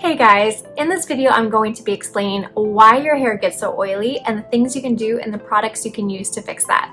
Hey guys, in this video I'm going to be explaining why your hair gets so oily and the things you can do and the products you can use to fix that.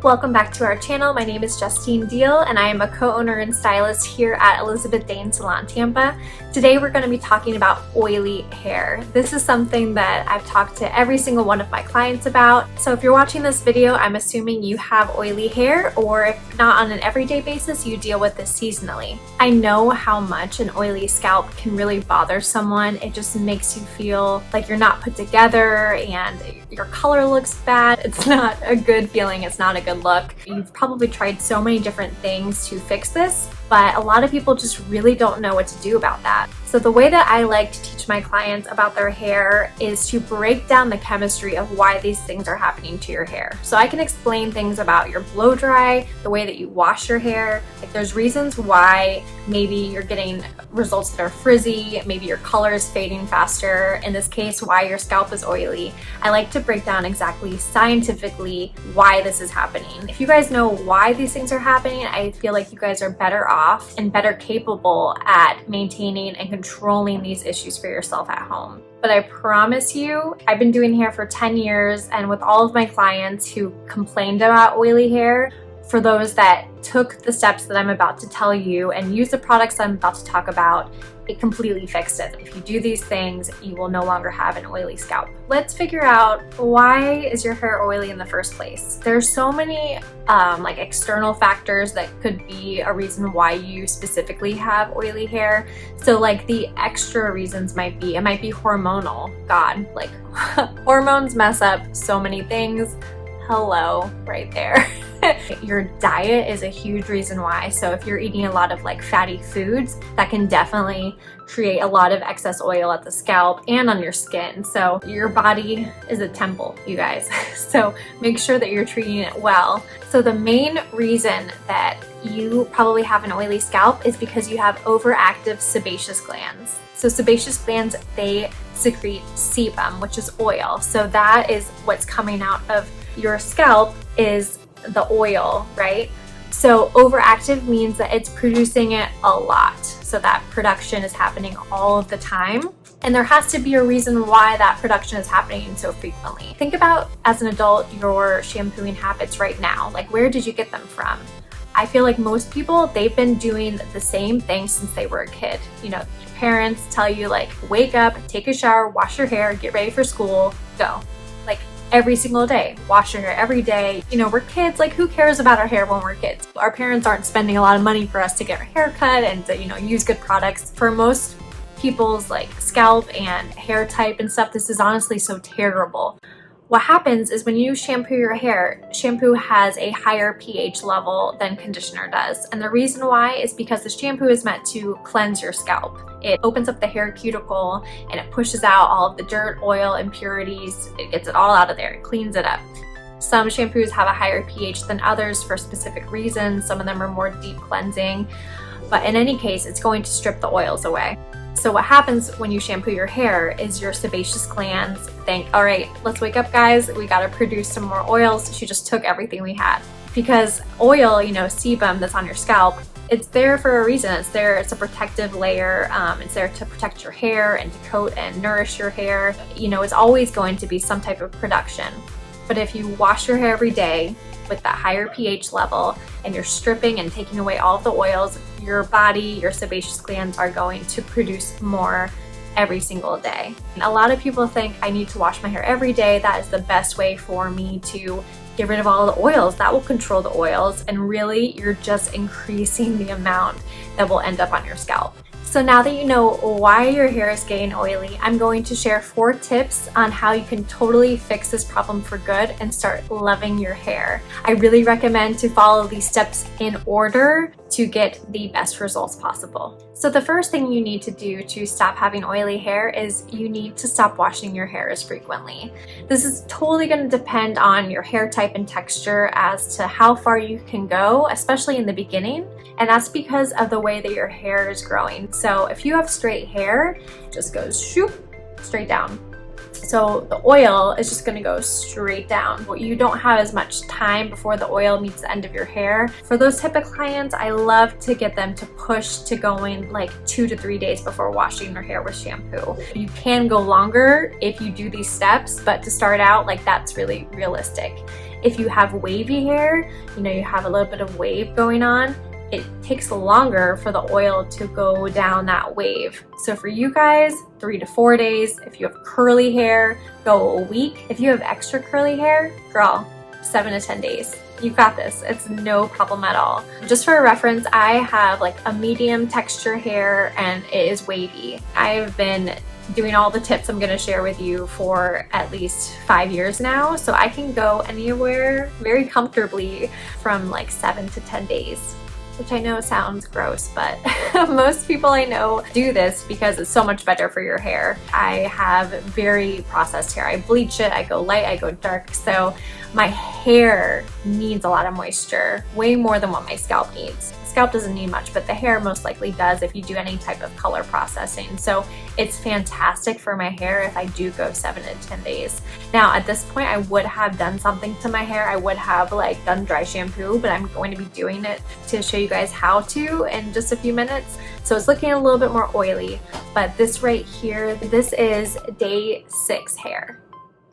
Welcome back to our channel. My name is Justine Deal and I am a co-owner and stylist here at Dayne Salon, Tampa. Today we're going to be talking about oily hair. This is something that I've talked to every single one of my clients about. So if you're watching this video, I'm assuming you have oily hair, or if not on an everyday basis, you deal with this seasonally. I know how much an oily scalp can really bother someone. It just makes you feel like you're not put together and your color looks bad. It's not a good feeling. It's not a good look. You've probably tried so many different things to fix this, but a lot of people just really don't know what to do about that. So the way that I like to teach my clients about their hair is to break down the chemistry of why these things are happening to your hair. So I can explain things about your blow dry, the way that you wash your hair. Like there's reasons why maybe you're getting results that are frizzy, maybe your color is fading faster. In this case, why your scalp is oily. I like to break down exactly scientifically why this is happening. If you guys know why these things are happening, I feel like you guys are better off and better capable at maintaining and controlling these issues for yourself at home. But I promise you, I've been doing hair for 10 years, and with all of my clients who complained about oily hair, for those that took the steps that I'm about to tell you and use the products I'm about to talk about, it completely fixed it. If you do these things, you will no longer have an oily scalp. Let's figure out, why is your hair oily in the first place? There's so many like external factors that could be a reason why you specifically have oily hair. So like the extra reasons might be, it might be hormonal. God, like hormones mess up so many things. Hello, right there. Your diet is a huge reason why. So if you're eating a lot of like fatty foods, that can definitely create a lot of excess oil at the scalp and on your skin. So your body is a temple, you guys. So make sure that you're treating it well. So the main reason that you probably have an oily scalp is because you have overactive sebaceous glands. So sebaceous glands, they secrete sebum, which is oil. So that is what's coming out of your scalp, is the oil, right? So overactive means that it's producing it a lot. So that production is happening all of the time. And there has to be a reason why that production is happening so frequently. Think about, as an adult, your shampooing habits right now. Like, where did you get them from? I feel like most people, they've been doing the same thing since they were a kid. You know, your parents tell you like, wake up, take a shower, wash your hair, get ready for school, go. Like every single day, wash your hair every day. You know, we're kids, like who cares about our hair when we're kids? Our parents aren't spending a lot of money for us to get our hair cut and to, you know, use good products. For most people's like scalp and hair type and stuff, this is honestly so terrible. What happens is when you shampoo your hair, shampoo has a higher pH level than conditioner does. And the reason why is because the shampoo is meant to cleanse your scalp. It opens up the hair cuticle and it pushes out all of the dirt, oil, impurities. It gets it all out of there. It cleans it up. Some shampoos have a higher pH than others for specific reasons. Some of them are more deep cleansing. But in any case, it's going to strip the oils away. So what happens when you shampoo your hair is your sebaceous glands think, all right, let's wake up guys, we gotta produce some more oils. She just took everything we had. Because oil, you know, sebum that's on your scalp, it's there for a reason. It's there, it's a protective layer. It's there to protect your hair and to coat and nourish your hair. You know, it's always going to be some type of production. But if you wash your hair every day with that higher pH level and you're stripping and taking away all of the oils, your body, your sebaceous glands are going to produce more every single day. And a lot of people think I need to wash my hair every day. That is the best way for me to get rid of all the oils. That will control the oils, and really you're just increasing the amount that will end up on your scalp. So now that you know why your hair is getting oily, I'm going to share 4 tips on how you can totally fix this problem for good and start loving your hair. I really recommend to follow these steps in order to get the best results possible. So the first thing you need to do to stop having oily hair is you need to stop washing your hair as frequently. This is totally going to depend on your hair type and texture as to how far you can go, especially in the beginning. And that's because of the way that your hair is growing. So if you have straight hair, it just goes shoop, straight down. So the oil is just gonna go straight down. You don't have as much time before the oil meets the end of your hair. For those type of clients, I love to get them to push to going like 2 to 3 days before washing their hair with shampoo. You can go longer if you do these steps, but to start out, like, that's really realistic. If you have wavy hair, you know, you have a little bit of wave going on, it takes longer for the oil to go down that wave. So for you guys, 3 to 4 days. If you have curly hair, go a week. If you have extra curly hair, girl, 7 to 10 days. You got this. It's no problem at all. Just for a reference, I have like a medium texture hair and it is wavy. I've been doing all the tips I'm gonna share with you for at least 5 years now. So I can go anywhere very comfortably from like 7 to 10 days. Which I know sounds gross, but most people I know do this because it's so much better for your hair. I have very processed hair. I bleach it, I go light, I go dark. So my hair needs a lot of moisture, way more than what my scalp needs. Scalp doesn't need much, but the hair most likely does if you do any type of color processing. So it's fantastic for my hair if I do go 7 to 10 days. Now at this point, I would have done something to my hair. I would have like done dry shampoo, but I'm going to be doing it to show you guys how to in just a few minutes. So it's looking a little bit more oily, but this right here, this is day 6 hair.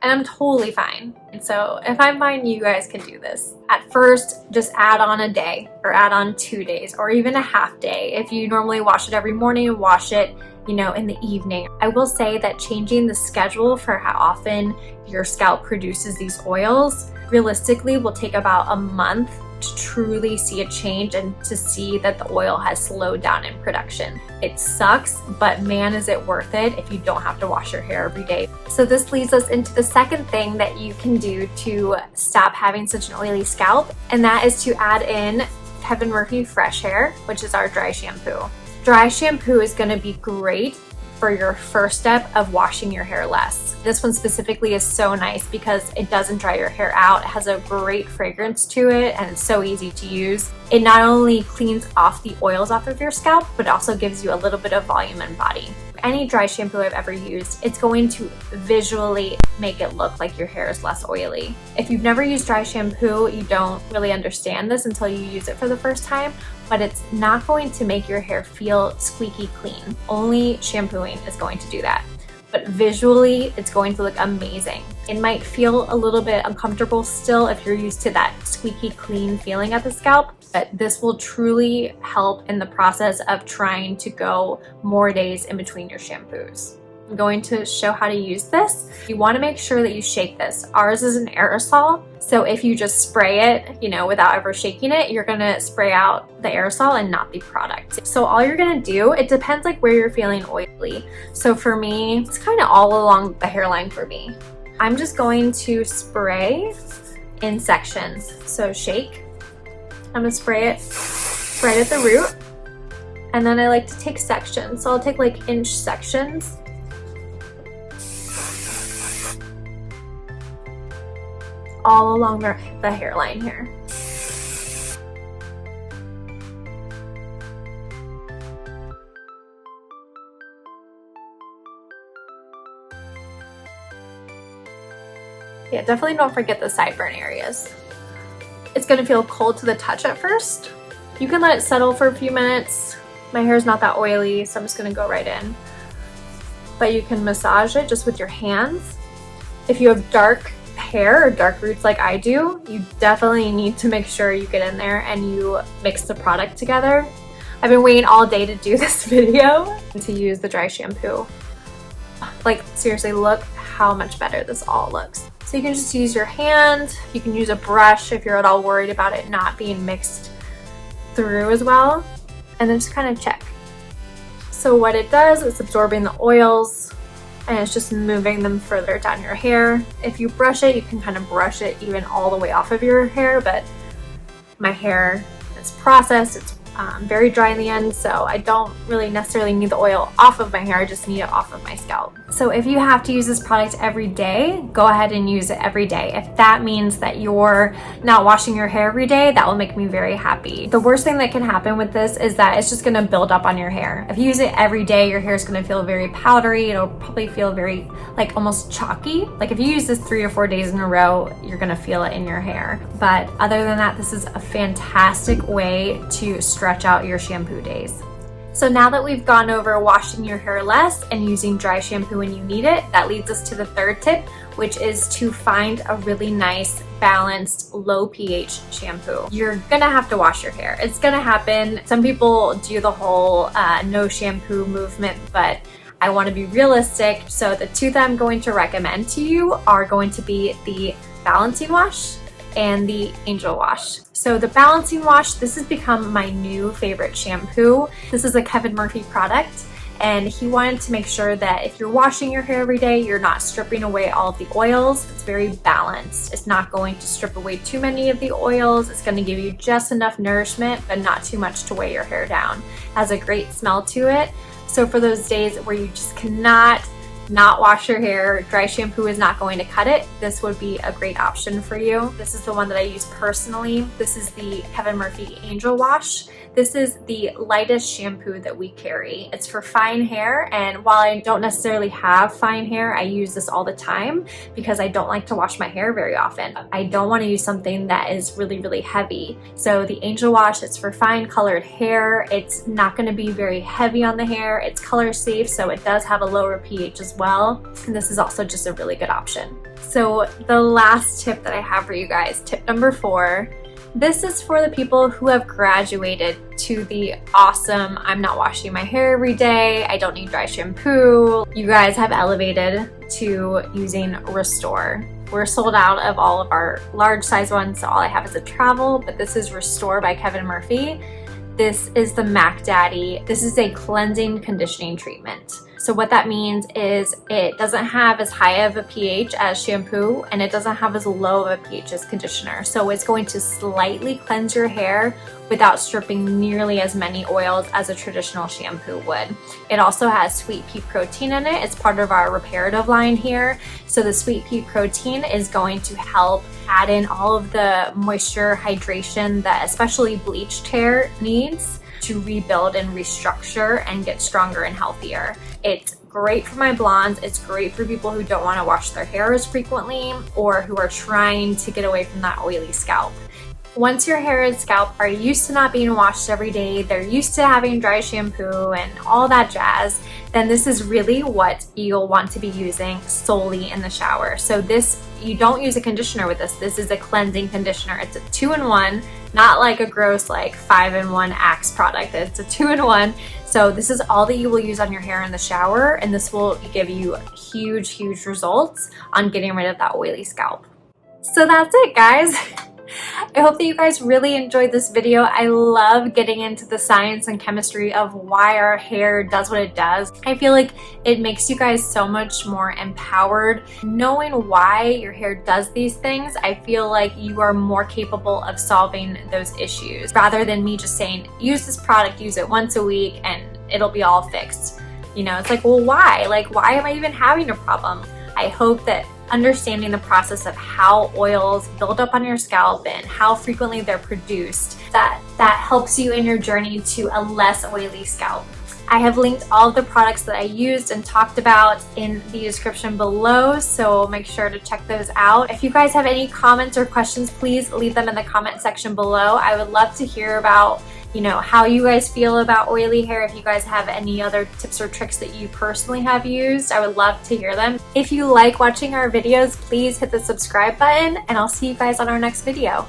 And I'm totally fine. And so if I'm fine, you guys can do this. At first, just add on a day or add on 2 days or even a half day. If you normally wash it every morning, wash it, you know, in the evening. I will say that changing the schedule for how often your scalp produces these oils realistically will take about a month to truly see a change and to see that the oil has slowed down in production. It sucks, but man, is it worth it if you don't have to wash your hair every day. So this leads us into the second thing that you can do to stop having such an oily scalp, and that is to add in Kevin Murphy Fresh Hair, which is our dry shampoo. Dry shampoo is going to be great for your first step of washing your hair less. This one specifically is so nice because it doesn't dry your hair out. It has a great fragrance to it and it's so easy to use. It not only cleans off the oils off of your scalp, but also gives you a little bit of volume and body. Any dry shampoo I've ever used, it's going to visually make it look like your hair is less oily. If you've never used dry shampoo, you don't really understand this until you use it for the first time, but it's not going to make your hair feel squeaky clean. Only shampooing is going to do that. But visually, it's going to look amazing. It might feel a little bit uncomfortable still if you're used to that squeaky clean feeling at the scalp, but this will truly help in the process of trying to go more days in between your shampoos. I'm going to show how to use this. You want to make sure that you shake this. Ours is an aerosol, so if you just spray it, you know, without ever shaking it, you're gonna spray out the aerosol and not the product. So all you're gonna do, it depends like where you're feeling oily. So for me, it's kind of all along the hairline for me. I'm just going to spray in sections. So shake. I'm gonna spray it right at the root. And then I like to take sections. So I'll take like inch sections. All along the hairline here. Yeah, definitely don't forget the sideburn areas. It's gonna feel cold to the touch at first. You can let it settle for a few minutes. My hair's not that oily, so I'm just gonna go right in. But you can massage it just with your hands. If you have dark hair or dark roots like I do, you definitely need to make sure you get in there and you mix the product together. I've been waiting all day to do this video and to use the dry shampoo. Like seriously, look how much better this all looks. So you can just use your hand, you can use a brush if you're at all worried about it not being mixed through as well, and then just kind of check. So what it does is absorbing the oils and it's just moving them further down your hair. If you brush it, you can kind of brush it even all the way off of your hair, but my hair is processed, it's very dry in the end, so I don't really necessarily need the oil off of my hair, I just need it off of my scalp. So if you have to use this product every day, go ahead and use it every day. If that means that you're not washing your hair every day, that will make me very happy. The worst thing that can happen with this is that it's just gonna build up on your hair. If you use it every day, your hair is gonna feel very powdery. It'll probably feel very like almost chalky. Like if you use this 3 or 4 days in a row, you're gonna feel it in your hair. But other than that, this is a fantastic way to stretch out your shampoo days. So now that we've gone over washing your hair less and using dry shampoo when you need it, that leads us to the third tip, which is to find a really nice, balanced, low pH shampoo. You're gonna have to wash your hair. It's gonna happen. Some people do the whole no shampoo movement, but I want to be realistic. So the two that I'm going to recommend to you are going to be the balancing wash and the angel wash. So the balancing wash, this has become my new favorite shampoo. This is a Kevin Murphy product, and he wanted to make sure that if you're washing your hair every day, you're not stripping away all of the oils. It's very balanced. It's not going to strip away too many of the oils. It's going to give you just enough nourishment, but not too much to weigh your hair down. It has a great smell to it. So for those days where you just cannot not wash your hair, dry shampoo is not going to cut it, this would be a great option for you. This is the one that I use personally. This is the Kevin Murphy Angel Wash. This is the lightest shampoo that we carry. It's for fine hair, and while I don't necessarily have fine hair, I use this all the time because I don't like to wash my hair very often. I don't want to use something that is really, really heavy. So the Angel Wash, it's for fine colored hair. It's not going to be very heavy on the hair. It's color safe, so it does have a lower pH as well. And this is also just a really good option. So the last tip that I have for you guys, tip number 4, this is for the people who have graduated to the awesome, I'm not washing my hair every day, I don't need dry shampoo. You guys have elevated to using Restore. We're sold out of all of our large size ones, so all I have is a travel, but this is Restore by Kevin Murphy. This is the Mac Daddy. This is a cleansing conditioning treatment. So what that means is it doesn't have as high of a pH as shampoo, and it doesn't have as low of a pH as conditioner. So it's going to slightly cleanse your hair without stripping nearly as many oils as a traditional shampoo would. It also has sweet pea protein in it. It's part of our reparative line here. So the sweet pea protein is going to help add in all of the moisture, hydration that especially bleached hair needs to rebuild and restructure and get stronger and healthier. It's great for my blondes. It's great for people who don't want to wash their hair as frequently or who are trying to get away from that oily scalp. Once your hair and scalp are used to not being washed every day, they're used to having dry shampoo and all that jazz, then this is really what you'll want to be using solely in the shower. So this, you don't use a conditioner with this. This is a cleansing conditioner. It's a 2-in-1, not like a gross like 5-in-1 Axe product. It's a 2-in-1. So this is all that you will use on your hair in the shower, and this will give you huge, huge results on getting rid of that oily scalp. So that's it, guys. I hope that you guys really enjoyed this video. I love getting into the science and chemistry of why our hair does what it does. I feel like it makes you guys so much more empowered. Knowing why your hair does these things, I feel like you are more capable of solving those issues rather than me just saying, use this product, use it once a week, and it'll be all fixed. You know, it's like, well, why? Like, why am I even having a problem? I hope that understanding the process of how oils build up on your scalp and how frequently they're produced, that helps you in your journey to a less oily scalp. I have linked all of the products that I used and talked about in the description below, so make sure to check those out. If you guys have any comments or questions, please leave them in the comment section below. I would love to hear about, you know, how you guys feel about oily hair. If you guys have any other tips or tricks that you personally have used, I would love to hear them. If you like watching our videos, please hit the subscribe button, and I'll see you guys on our next video.